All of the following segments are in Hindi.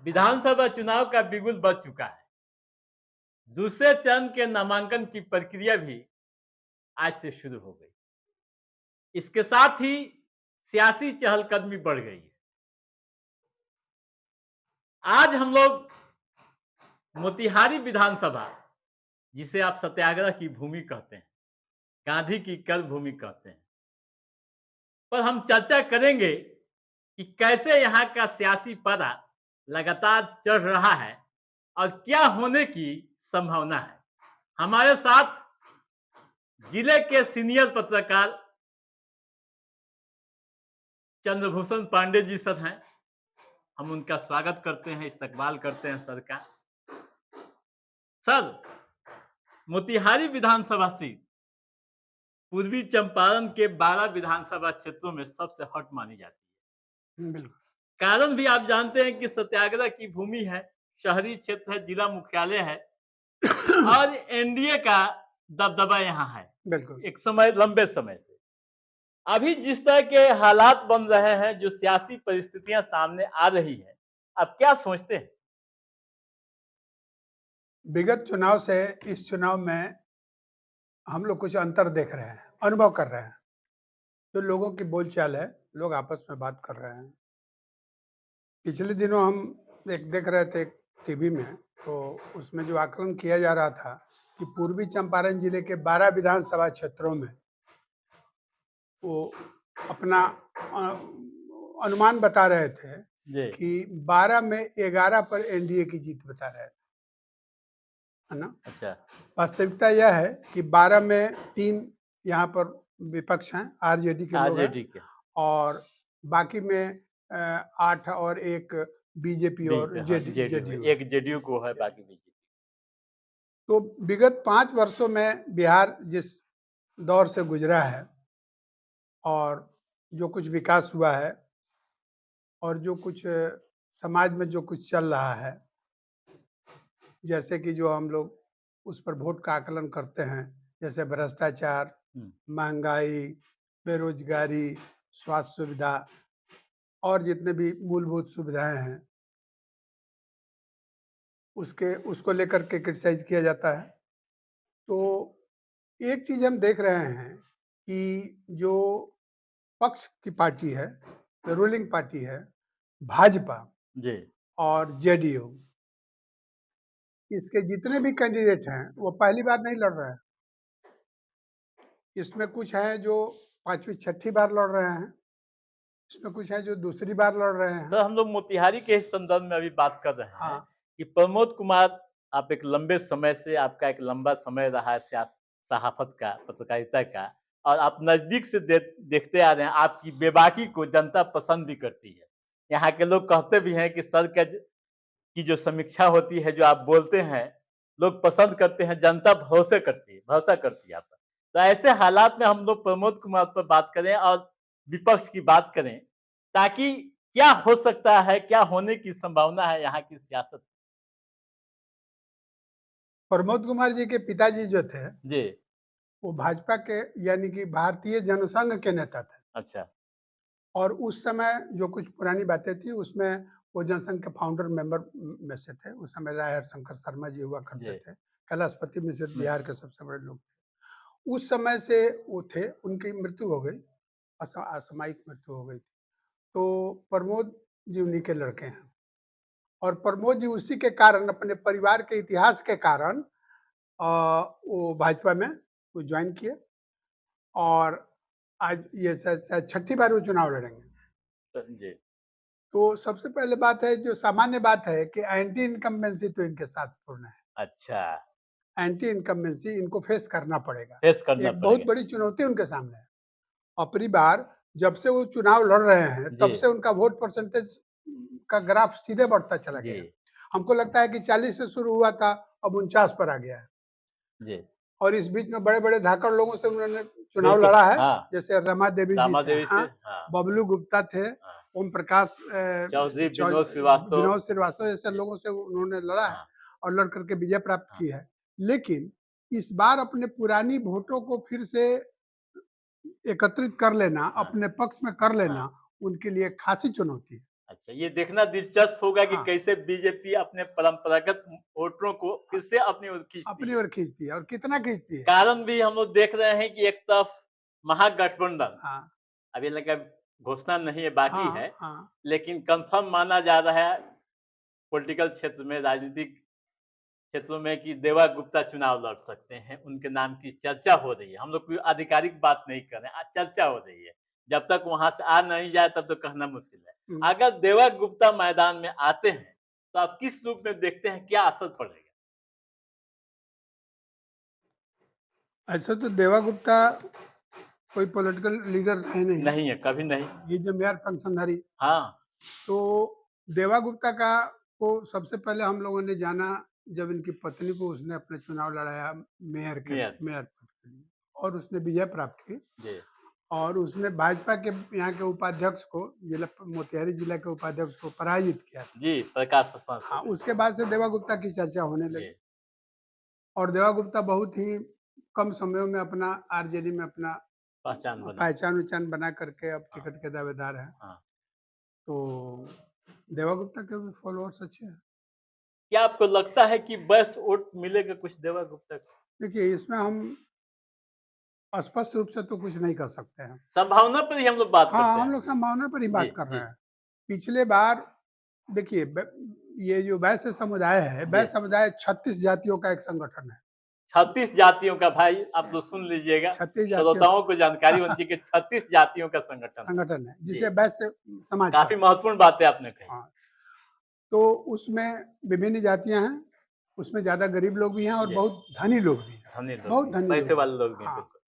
विधानसभा चुनाव का बिगुल बज चुका है। दूसरे चरण के नामांकन की प्रक्रिया भी आज से शुरू हो गई। इसके साथ ही सियासी चहलकदमी बढ़ गई है। आज हम लोग मोतिहारी विधानसभा, जिसे आप सत्याग्रह की भूमि कहते हैं, गांधी की कर्म भूमि कहते हैं, पर हम चर्चा करेंगे कि कैसे यहाँ का सियासी पारा लगातार चढ़ रहा है और क्या होने की संभावना है। हमारे साथ जिले के सीनियर पत्रकार चंद्रभूषण पांडे जी सर हैं। हम उनका स्वागत करते हैं, इस्तकबाल करते हैं सर का। सर, मोतिहारी विधानसभा सीट पूर्वी चंपारण के 12 विधानसभा क्षेत्रों में सबसे हॉट मानी जाती है। बिल्कुल। कारण भी आप जानते हैं कि सत्याग्रह की भूमि है, शहरी क्षेत्र है, जिला मुख्यालय है और एनडीए का दबदबा यहाँ है बिल्कुल। एक समय, लंबे समय से। अभी जिस तरह के हालात बन रहे हैं, जो सियासी परिस्थितियां सामने आ रही है, आप क्या सोचते हैं? विगत चुनाव से इस चुनाव में हम लोग कुछ अंतर देख रहे हैं, अनुभव कर रहे हैं। जो लोगों की बोलचाल है, लोग आपस में बात कर रहे हैं। पिछले दिनों हम एक देख रहे थे टीवी में, तो उसमें जो आकलन किया जा रहा था कि पूर्वी चंपारण जिले के 12 विधानसभा क्षेत्रों में वो अपना अनुमान बता रहे थे जी। कि 12 में 11 पर एनडीए की जीत बता रहे थे, है ना? अच्छा। वास्तविकता यह है कि 12 में 3 यहाँ पर विपक्ष हैं, आरजेडी के लोग हैं आरजेडी के और बाकी में 8 और 1 बीजेपी और हाँ, जेडीयू है, जेडीयू है। एक जेडीयू को है, बाकी बीजेपी। तो विगत 5 वर्षों में बिहार जिस दौर से गुजरा है और जो कुछ विकास हुआ है और जो कुछ समाज में जो कुछ चल रहा है, जैसे कि जो हम लोग उस पर वोट का आकलन करते हैं, जैसे भ्रष्टाचार, महंगाई, बेरोजगारी, स्वास्थ्य सुविधा और जितने भी मूलभूत सुविधाएं हैं, उसको लेकर के क्रिटिसाइज किया जाता है। तो एक चीज हम देख रहे हैं कि जो पक्ष की पार्टी है, रूलिंग पार्टी है, भाजपा जी। और जेडीयू, इसके जितने भी कैंडिडेट हैं वो पहली बार नहीं लड़ रहे हैं। इसमें कुछ हैं जो 5वीं 6ठी बार लड़ रहे हैं, इसमें कुछ हैं जो दूसरी बार लड़ रहे हैं। सर, हम लोग मोतिहारी के इस संदर्भ में अभी बात कर रहे हैं हाँ, कि प्रमोद कुमार, आप एक लंबे समय से, आपका एक लंबा समय रहा है सहाफत का, पत्रकारिता का, और आप नजदीक से देखते आ रहे हैं। आपकी बेबाकी को जनता पसंद भी करती है। यहाँ के लोग कहते भी हैं कि सर की जो समीक्षा होती है, जो आप बोलते हैं, लोग पसंद करते हैं, जनता भरोसा करती है आप पर। तो ऐसे हालात में हम लोग प्रमोद कुमार पर बात करें और विपक्ष की बात करें, ताकि क्या हो सकता है, क्या होने की संभावना है यहाँ की सियासत? प्रमोद कुमार जी के पिताजी जो थे, जी। वो भाजपा के यानी कि भारतीय जनसंघ के नेता थे अच्छा। और उस समय जो कुछ पुरानी बातें थी उसमें वो जनसंघ के फाउंडर मेंबर में से थे। उस समय राय हरिशंकर शर्मा जी हुआ करते जी। थे, कैलाशपति मिश्र बिहार मिश्र। के सबसे बड़े लोग थे। उस समय से वो थे, उनकी मृत्यु हो गई, असामयिक मृत्यु हो गई थी। तो प्रमोद जी उन्हीं के लड़के हैं और प्रमोद जी उसी के कारण, अपने परिवार के इतिहास के कारण वो भाजपा में वो ज्वाइन किए और आज ये शायद शायद 6ठी बार वो चुनाव लड़ेंगे। जी। तो सबसे पहले बात है, जो सामान्य बात है कि एंटी इनकम्बेंसी तो इनके साथ पूर्ण है। अच्छा। एंटी इनकम्बेंसी इनको फेस करना पड़ेगा। फेस करना एक बहुत पड़ेगा। बड़ी चुनौती उनके सामने है। अबकी बार जब से वो चुनाव लड़ रहे हैं, जी। तब से उनका वोट परसेंटेज का ग्राफ सीधे बढ़ता चला जी। गया है। हमको लगता है कि 40 से शुरू हुआ था, अब 49 पर आ गया है। जी। और इस बीच में बड़े-बड़े धाकड़ लोगों से उन्होंने चुनाव बिल्कुल। लड़ा है, हाँ। जैसे रमा देवी जी रामा थे, देवी से। हाँ, हाँ। बबलू गुप्ता थे, हाँ। ओम प्रकाश चौधरी विनोद श्रीवास्तव। विनोद श्रीवास्तव जैसे जी। लोगों से उन्होंने लड़ा है हाँ। और लड़ करके विजय प्राप्त हाँ। की है। लेकिन इस बार अपने पुरानी वोटों को फिर से एकत्रित कर लेना, हाँ। अपने पक्ष में कर हाँ। लेना, उनके लिए खासी चुनौती है। अच्छा, ये देखना दिलचस्प होगा कि हाँ, कैसे बीजेपी अपने परंपरागत वोटरों को फिर से अपनी ओर खींचती अपनी है। ओर खींचती है और कितना खींचती है। कारण भी हम लोग देख रहे हैं कि एक तरफ महागठबंधन, हाँ, अभी लगा घोषणा नहीं है, बाकी हाँ, है, हाँ। लेकिन कन्फर्म माना जा रहा है पॉलिटिकल क्षेत्र में, राजनीतिक क्षेत्रों में कि देवा गुप्ता चुनाव लड़ सकते हैं, उनके नाम की चर्चा हो रही है। हम लोग कोई आधिकारिक बात नहीं कर रहे हैं, चर्चा हो रही है। जब तक वहाँ से आ नहीं जाए तब तक कहना मुश्किल है। हुँ। अगर देवा गुप्ता मैदान में आते हैं, तो आप किस रूप में देखते हैं, क्या असर पड़ेगा? ऐसे तो देवा गुप्ता कोई पॉलिटिकल लीडर रहे नहीं। नहीं है, कभी नहीं। ये जो मेयर फंक्शनरी, हाँ, तो देवा गुप्ता का को सबसे पहले हम लोगों ने जाना जब इनकी पत्नी को उसने अपना चुनाव लड़ाया मेयर, मेयर पद के लिए और उसने विजय प्राप्त की जी, और उसने भाजपा के यहाँ के उपाध्यक्ष को मोतिहारी जिला के उपाध्यक्ष को पराजित किया था। जी, प्रकाश सन से हाँ, भी। उसके बाद से देवा गुप्ता की चर्चा होने जी, लगी और देवा गुप्ता बहुत ही कम समयों में अपना आरजेडी में अपना पहचान बना। पहचान-वहचान बना करके अब हाँ, टिकट के दावेदार हैं। हाँ। तो देवा गुप्ता के भी फॉलोअर्स अच्छे हैं। क्या आपको लगता है कि बस वोट मिलेगा कुछ देवा गुप्ता को? देखिए, इसमें हम स्पष्ट रूप से तो कुछ नहीं कर सकते हैं। संभावना पर ही हम लोग बात करते हाँ, हम हैं। लोग जी, संभावना पर ही जी, बात कर रहे जी, हैं। पिछले बार देखिए ये जो वैश्य समुदाय है, जी। वैश्य समुदाय 36 जातियों का एक संगठन है। 36 जातियों का, भाई आप लोग सुन लीजिएगा, 36 जातियों श्रोताओं को जानकारी होनी चाहिए कि 36 जातियों का संगठन है। संगठन है, जिसे जी, वैश्य समाज काफ़ी कहते हैं। महत्वपूर्ण बातें आपने कही। हाँ, तो उसमें विभिन्न जातियाँ हैं, उसमें ज़्यादा गरीब लोग भी हैं और जी, बहुत धनी लोग भी हैं, धनी लोग बहुत भी, धनी पैसे लोग हैं। वाले लोग भी हैं, हाँ। बिल्कुल।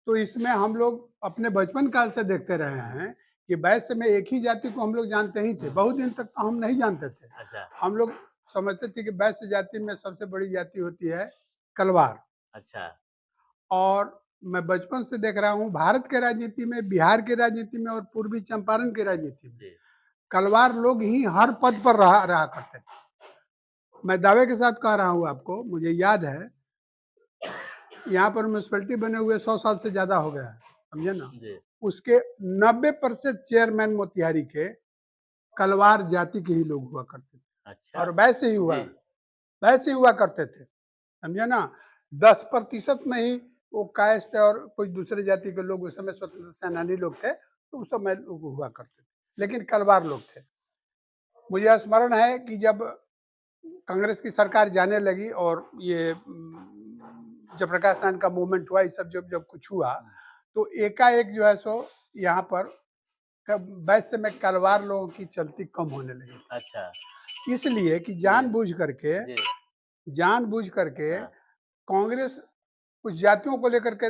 तो इसमें हम लोग अपने बचपन काल से देखते रहे हैं कि वैश्य में एक ही जाति को हम लोग जानते ही थे। बहुत दिन तक तो हम नहीं जानते थे। अच्छा, हम लोग समझते थे कि वैश्य जाति में सबसे बड़ी जाति होती है कलवार अच्छा, और मैं बचपन से देख रहा हूँ भारत के राजनीति में, बिहार की राजनीति में और पूर्वी चंपारण की राजनीति में जी, कलवार लोग ही हर पद पर रहा रहा करते थे। मैं दावे के साथ कह रहा हूँ आपको, मुझे याद है यहाँ पर म्युनिसिपैलिटी बने हुए 100 साल से ज़्यादा हो गया है, समझे ना? जी, उसके 90% चेयरमैन मोतिहारी के कलवार जाति के ही लोग हुआ करते थे अच्छा, और जी, वैसे ही हुआ करते थे, समझे ना? 10% में ही वो कायस्थ और कुछ दूसरे जाति के लोग उस समय स्वतंत्रता सेनानी लोग थे, तो उस समय लोग हुआ करते थे, लेकिन कलवार लोग थे। मुझे स्मरण है कि जब कांग्रेस की सरकार जाने लगी और ये जयप्रकाश नारायण का मूवमेंट हुआ, ये सब जब जब कुछ हुआ, तो एकाएक जो है सो यहाँ पर वैश्य में कलवार लोगों की चलती कम होने लगी। अच्छा, इसलिए कि जी, जी, जानबूझ करके हाँ, कांग्रेस कुछ जातियों को लेकर के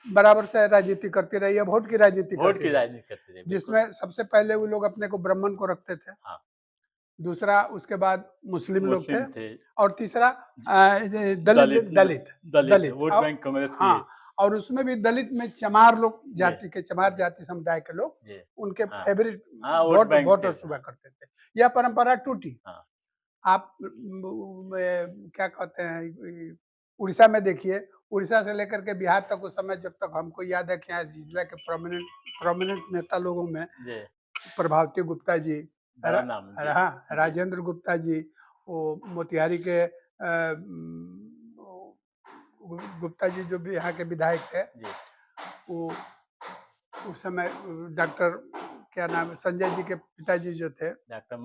बराबर से राजनीति करती रही है, वोट की राजनीति वोट करती की रही, राजनीति करते थे, बिल्कुल। जिसमें सबसे पहले वो लोग अपने को ब्राह्मण को रखते थे। हाँ, दूसरा उसके बाद मुस्लिम लोग थे मुस्लिम थे, और तीसरा ये दलित लो दलित दलित, दलित वोट औ बैंक कांग्रेस की। हाँ, और उसमें भी दलित में चमार लोग जी, चमार जी, जाति समुदाय के लोग जी, उनके हाँ, फेवरेट हाँ, वोट बैंक थे। वोटर्स हुआ हाँ, करते थे। यह परंपरा टूटी। हाँ, आप क्या कहते हैं उड़ीसा में देखिए, उड़ीसा से लेकर के बिहार तक उस समय जब तक हमको याद है कि यहाँ जिला के प्रोमिनेंट नेता लोगों में जी, प्रभावती गुप्ता जी, बड़ा नाम, जी, हाँ, जी, राजेंद्र गुप्ता जी, वो मोतिहारी के गुप्ता जी जो भी यहाँ के विधायक थे, जी, वो उस समय डॉक्टर क्या नाम है संजय जी के पिताजी जो थे डॉक्टर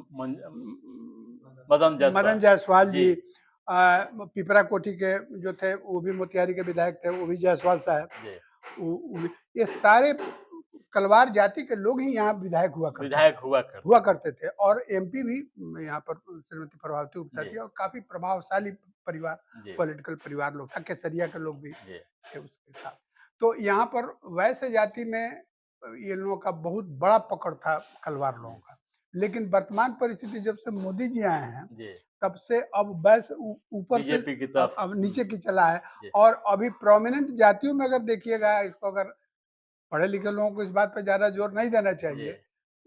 मदन मदन जायसवाल। जायसवाल जी, जी, पिपरा कोठी के जो थे वो भी मोतिहारी के विधायक थे, वो भी जायसवाल साहब। जी, ये सारे कलवार जाति के लोग ही यहाँ विधायक विधायक हुआ थे। करते थे और एमपी भी यहाँ पर श्रीमती प्रभावती गुप्ता जी, थी और काफी प्रभावशाली परिवार जी, पॉलिटिकल परिवार लोग था, केसरिया के लोग भी जी, थे उसके साथ। तो यहाँ पर वैश्य जाति में ये लोगों का बहुत बड़ा पकड़ था कलवार लोगों जी, का, लेकिन वर्तमान परिस्थिति जब से मोदी जी आए हैं जी, तब से अब वैश्य ऊपर से बीजेपी की तरफ। अब नीचे की चला है जी, और अभी प्रोमिनेंट जातियों में अगर देखिएगा, इसको अगर पढ़े लिखे लोगों को इस बात पर ज्यादा जोर नहीं देना जी। चाहिए,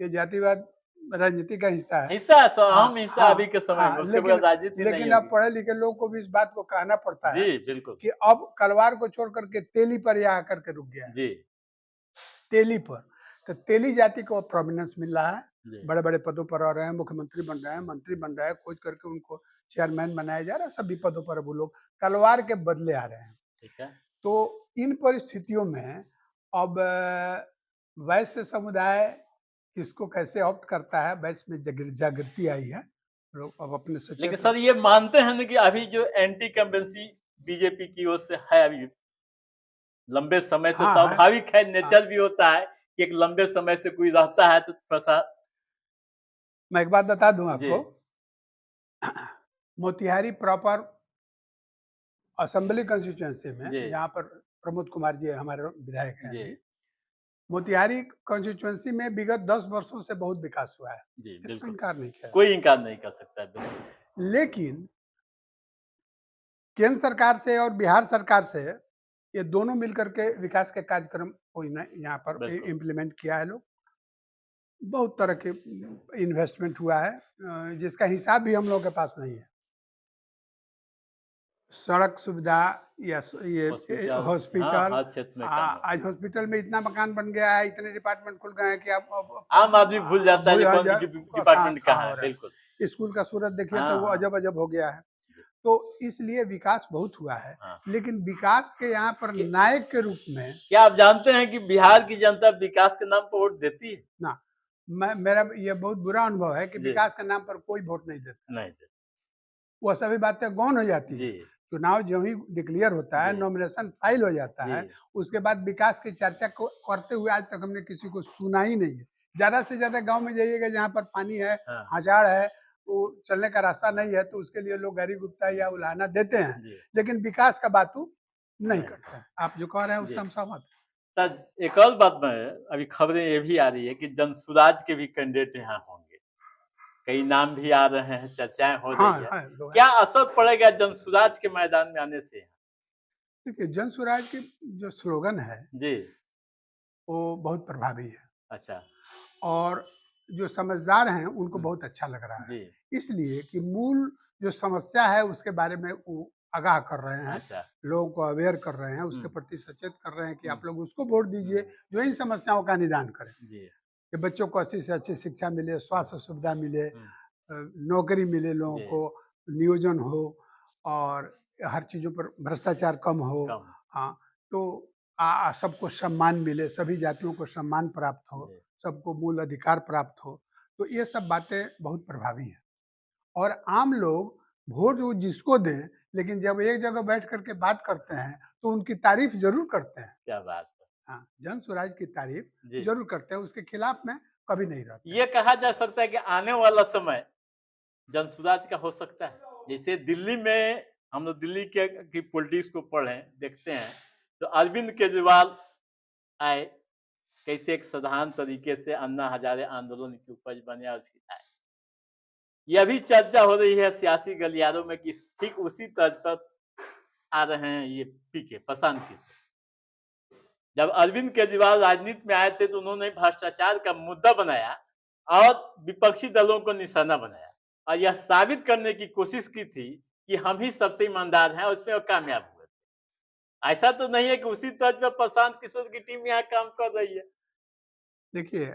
ये जातिवाद राजनीति का हिस्सा है। हिस्सा अहम हाँ, हिस्सा अभी हाँ, के समय में, हाँ, उसके बगैर राजनीति नहीं लेकिन अब होगी। पढ़े लिखे लोगों को भी इस बात को कहना पड़ता है जी, बिल्कुल। कि अब कलवार को छोड़ करके तेली पर यह आकर के रुक गया है, जी, तेली पर। तो तेली जाति को प्रोमिनेंस मिल रहा है जी। बड़े-बड़े पदों पर आ रहे हैं, मुख्यमंत्री बन रहे हैं, मंत्री बन रहे हैं, खोज करके उनको चेयरमैन बनाया जा रहा है, सभी पदों पर अब वो लोग तलवार के बदले आ रहे हैं। ठीक है। तो इन परिस्थितियों में अब वैश्य समुदाय किसको कैसे ऑप्ट करता है, वैश्य में जागृति आई है। लोग अब अपने लेकिन सचेत सर ये मानते हैं ना कि अभी जो एंटी इनकम्बेंसी बीजेपी की ओर से है अभी लंबे समय से हाँ, है। स्वाभाविक है, हाँ, नेचर भी होता है कि एक लंबे समय से कोई रहता है तो थोड़ा-सा मैं एक बात बता दूँ जी, आपको, मोतिहारी प्रॉपर असेंबली कंस्टिट्यूएंसी में, जी, जहाँ पर प्रमोद कुमार जी हमारे विधायक हैं जी, अभी, मोतिहारी कंस्टिट्यूएंसी में विगत 10 वर्षों से बहुत विकास हुआ है, जी, इसमें बिल्कुल। इनकार नहीं किया जा कोई इनकार नहीं कर सकता है, बिल्कुल। सकता। लेकिन केंद्र सरकार से और बिहार सरकार से ये दोनों मिलकर के विकास के कार्यक्रम को यहाँ पर बिल्कुल। इम्प्लीमेंट किया है लोग। बहुत तरह के इन्वेस्टमेंट हुआ है, जिसका हिसाब भी हम लोगों के पास नहीं है। सड़क सुविधा या ये हॉस्पिटल हाँ, हॉस्पिटल, हर क्षेत्र में काम हो। आज हॉस्पिटल में इतना मकान बन गया है, इतने डिपार्टमेंट खुल गए हैं कि आप आम आदमी भूल जाता है भूल कि कौन सी जा कहाँ डिपार्टमेंट कहाँ कहाँ हो है, रहा बिल्कुल। है। स्कूल का सूरत देखिए तो हाँ, वो हाँ। अजब-अजब हो गया है। जी, तो इसलिए विकास बहुत हुआ है, हाँ। लेकिन विकास के यहाँ पर कि नायक के रूप में क्या आप जानते हैं कि बिहार की जनता विकास के नाम पर वोट देती है? ना, मेरा ये बहुत बुरा अनुभव है कि जी, विकास के नाम पर कोई वोट नहीं देता। नहीं देती। वो सभी बातें गौण हो जाती जी, हैं। चुनाव जो ही डिक्लेयर होता है, जी, नॉमिनेशन फाइल हो जाता जी। है, उसके बाद विकास की चर्चा को करते हुए आज तक हमने किसी को सुना ही नहीं है। ज़्यादा से ज़्यादा गाँव में जाइएगा जहाँ पर पानी है, हाँ, हाचाड़ है, वो चलने का रास्ता नहीं है, तो उसके लिए लोग गैरी गुप्ता या उलाहना देते हैं, जी, लेकिन विकास का बातू नहीं नहीं। करते हैं। आप जो कह रहे हैं उससे जी। हम सहमत हैं। सर एक और बात मैं अभी खबरें ये भी आ रही है कि जनसुराज के भी कैंडिडेट यहाँ होंगे। कई नाम भी आ रहे हैं, चर्चाएँ हो रही हाँ, है। हाँ, लोग हैं। क्या असर पड़ेगा जनसुराज के मैदान में आने से? देखिए, जन स्वराज की जो स्लोगन है, जी, वो बहुत प्रभावी है। अच्छा। और जो समझदार हैं उनको हुँ, बहुत अच्छा लग रहा है। जी, इसलिए कि मूल जो समस्या है उसके बारे में वो आगाह कर रहे हैं, अच्छा। लोगों को अवेयर कर रहे हैं, हुँ, उसके प्रति सचेत कर रहे हैं कि हुँ, आप लोग उसको वोट हुँ, दीजिए जो इन समस्याओं का निदान करे। जी, कि बच्चों को अच्छी से अच्छी शिक्षा मिले, स्वास्थ्य सुविधा मिले, हुँ, नौकरी मिले लोगों जी, को, नियोजन हो और हर चीज़ों पर भ्रष्टाचार कम हो। कम, हाँ, तो सबको सम्मान मिले, सभी जातियों को सम्मान प्राप्त हो, जी, सबको मूल अधिकार प्राप्त हो। तो ये सब बातें बहुत प्रभावी हैं और आम लोग वोट वो जिसको दें, लेकिन जब एक जगह बैठ कर के बात करते हैं, तो उनकी तारीफ़ ज़रूर करते हैं। क्या बात है। हाँ, जन स्वराज की तारीफ़ जी, ज़रूर करते हैं, उसके खिलाफ में कभी नहीं रहते हैं। ये कहा जा सकता है कि आने वाला समय जनसुराज का हो सकता है। जैसे दिल्ली में हम लोग दिल्ली के की पॉलिटिक्स को पढ़ें, देखते हैं, तो अरविंद केजरीवाल आए, कैसे एक साधारण तरीके से अन्ना हज़ारे आंदोलन की उपज बने और फिर आए। यह भी चर्चा हो रही है सियासी गलियारों में कि ठीक उसी तर्ज पर आ रहे हैं ये पीके, प्रशांत किशोर। जब अरविंद केजरीवाल राजनीति में आए थे तो उन्होंने भ्रष्टाचार का मुद्दा बनाया और विपक्षी दलों को निशाना बनाया और यह साबित करने की कोशिश की थी कि हम ही सबसे ईमानदार हैं और उसमें वो कामयाब हुए थे। ऐसा तो नहीं है कि उसी तर्ज पर प्रशांत किशोर की टीम यहाँ काम कर रही है। देखिए,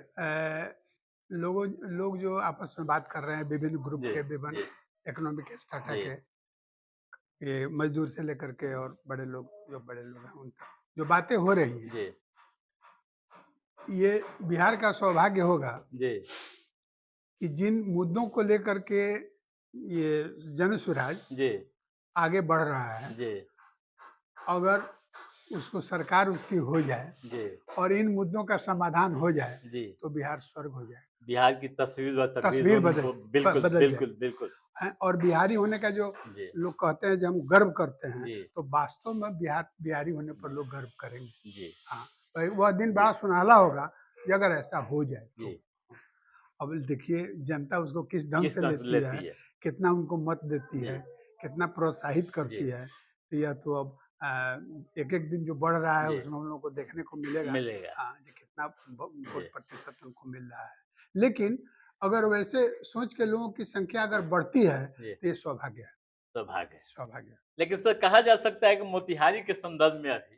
लोग जो आपस में बात कर रहे हैं विभिन्न ग्रुप जी, के, विभिन्न जी, इकोनॉमिक स्ट्रैटा जी, के, ये मजदूर से लेकर के और बड़े लोग हैं उन तक जो बातें हो रही हैं, जी, ये बिहार का सौभाग्य होगा जी, कि जिन मुद्दों को लेकर के ये जन स्वराज जी, आगे बढ़ रहा है, जी, अगर उसको सरकार उसकी हो जाए जी, और इन मुद्दों का समाधान हो जाए, जी। तो बिहार स्वर्ग हो जाएगा। बिहार की तस्वीर व तकदीर तस्वीर दोनों को बिल्कुल, बदल बिल्कुल, जाएगी। बिल्कुल। हैं और बिहारी होने का जो जी, लोग कहते हैं, जब हम गर्व करते हैं, जी, तो वास्तव में बिहारी होने पर लोग गर्व करेंगे। जी, हाँ, तो वह दिन जी, बड़ा सुनहला होगा कि अगर ऐसा हो जाए जी। तो। अब देखिए जनता उसको किस ढंग किस से तरह से लेती है, लेती है? कितना उनको मत देती जी, है, कितना प्रोत्साहित जी, करती है। तो यह तो अब एक-एक दिन जो बढ़ रहा है जी, उसमें हम लोग को देखने को मिलेगा। मिलेगा। हाँ, कि कितना जी, वोट प्रतिशत उनको मिल रहा है। लेकिन अगर वैसे सोच के लोगों की संख्या अगर बढ़ती है, जी, तो ये सौभाग्य है, सौभाग्य है। सौभाग्य है। लेकिन सर कहा जा सकता है कि मोतिहारी के संदर्भ में अभी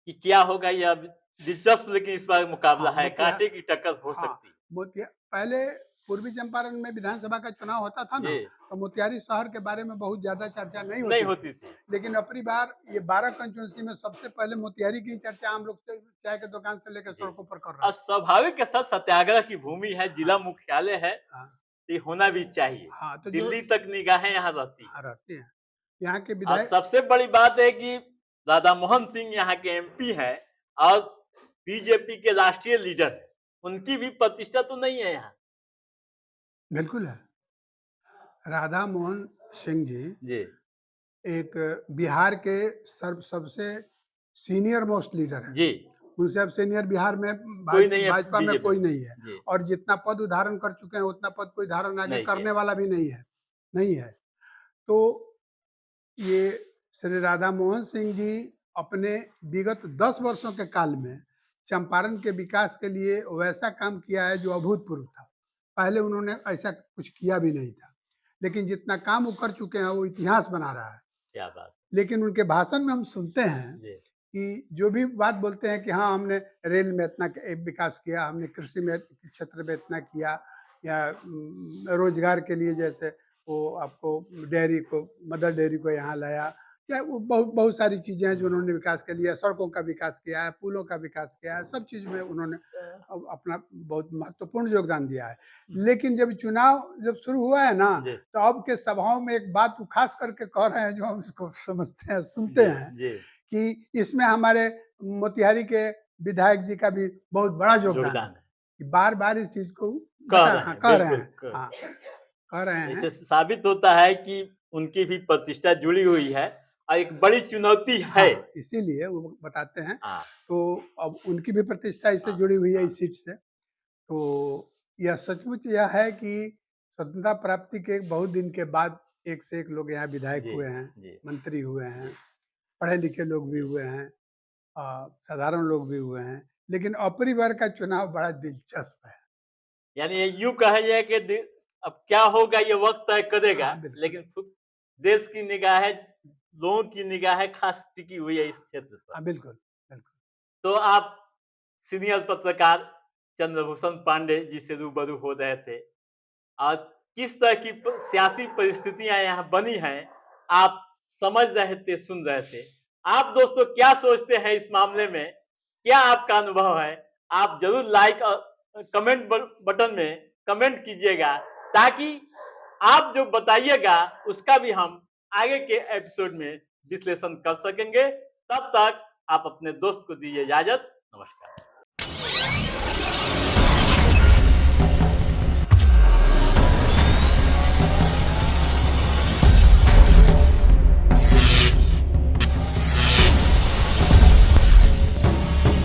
कि क्या होगा ये अब दिलचस्प लेकिन इस बार मुकाबला हाँ, है, काँटे की टक्कर हो हाँ, सकती है। मोतिहा पहले पूर्वी चंपारण में विधानसभा का चुनाव होता था ना, जी तो मोतिहारी शहर के बारे में बहुत ज़्यादा चर्चा नहीं नहीं होती थी। होती थी। लेकिन अपनी बार ये 12 कंस्टिट्यूंसी में सबसे पहले मोतिहारी की चर्चा हम लोग चाय के दुकान से लेकर जी सड़कों पर कर रहे और हैं। स्वाभाविक के साथ सत्याग्रह की भूमि है, जिला हाँ, मुख्यालय है, हाँ, तो ये होना भी चाहिए। हाँ, तो जो दिल्ली तक निगाहें यहाँ रहती है। हाँ, रहते हैं। यहाँ के और विधायक सबसे बड़ी बात है कि राधा मोहन सिंह यहाँ के एमपी हैं और बीजेपी के राष्ट्रीय लीडर हैं। उनकी भी प्रतिष्ठा तो नहीं है यहाँ। बिल्कुल है। राधा मोहन सिंह जी जी एक बिहार के सबसे सीनियर मोस्ट लीडर हैं। जी उनसे अब सीनियर बिहार में कोई नहीं है भाजपा में बीजेपी कोई में। नहीं है जी और जितना पद धारण कर चुके हैं उतना पद कोई धारण आगे नहीं करने किया। वाला भी नहीं है। तो ये श्री राधा मोहन सिंह जी अपने विगत 10 वर्षों के काल में चंपारण के विकास के लिए वैसा काम किया है जो अभूतपूर्व था। पहले उन्होंने ऐसा कुछ किया भी नहीं था। लेकिन जितना काम वो कर चुके हैं वो इतिहास बना रहा है। क्या बात। लेकिन उनके भाषण में हम सुनते हैं जी कि जो भी बात बोलते हैं कि हाँ हमने रेल में इतना विकास किया, हमने कृषि में क्षेत्र में इतना किया या रोजगार के लिए जैसे वो आपको डेयरी को मदर डेयरी को यहाँ लाया या वो बहुत बहुत सारी चीज़ें हैं जो उन्होंने विकास के लिए सड़कों का विकास किया है, पुलों का विकास किया है, सब चीज़ में उन्होंने अपना बहुत महत्वपूर्ण योगदान दिया है। लेकिन जब चुनाव जब शुरू हुआ है ना, जी तो अब के सभाओं में एक बात वो खास करके कह रहे हैं जो हम इसको समझते हैं, सुनते जी हैं जी कि इसमें हमारे मोतिहारी के विधायक जी का भी बहुत बड़ा योगदान है। योगदान है। कि बार-बार इस चीज़ को कह बता रहे हाँ, हैं कह रहे बिल्कुल हैं। हाँ, कह रहे हैं। इससे साबित होता है कि उनकी भी प्रतिष्ठा जुड़ी हुई है और एक बड़ी चुनौती है। हाँ, इसीलिए वो बताते हैं। हाँ तो अब उनकी भी प्रतिष्ठा इससे हाँ जुड़ी हुई है हाँ इस सीट से। तो यह सचमुच यह है कि स्वतंत्रता प्राप्ति के बहुत दिन के बाद एक से एक लोग यहाँ विधायक जी हुए हैं, जी मंत्री हुए हैं, पढ़े-लिखे लोग भी जी हुए हैं, साधारण लोग भी हुए हैं। लेकिन ऊपरी वर्ग का चुनाव बड़ा दिलचस्प है। यानी ये यूँ कहा जाए कि अब क्या होगा ये वक्त तय करेगा, हाँ, बिल्कुल। लेकिन खुद देश की निगाहें, लोगों की निगाहें खास टिकी हुई है इस क्षेत्र पर। हाँ, बिल्कुल, बिल्कुल। तो आप सीनियर पत्रकार चंद्रभूषण पांडे जी से रूबरू हो रहे थे और किस तरह की सियासी परिस्थितियां यहाँ बनी हैं, आप समझ रहे थे, सुन रहे थे। आप दोस्तों क्या सोचते हैं इस मामले में? क्या आपका अनुभव है? आप जरूर लाइक और कमेंट बटन में कमेंट कीजिएगा ताकि आप जो बताइएगा उसका भी हम आगे के एपिसोड में विश्लेषण कर सकेंगे। तब तक आप अपने दोस्त को दीजिए इजाजत। नमस्कार।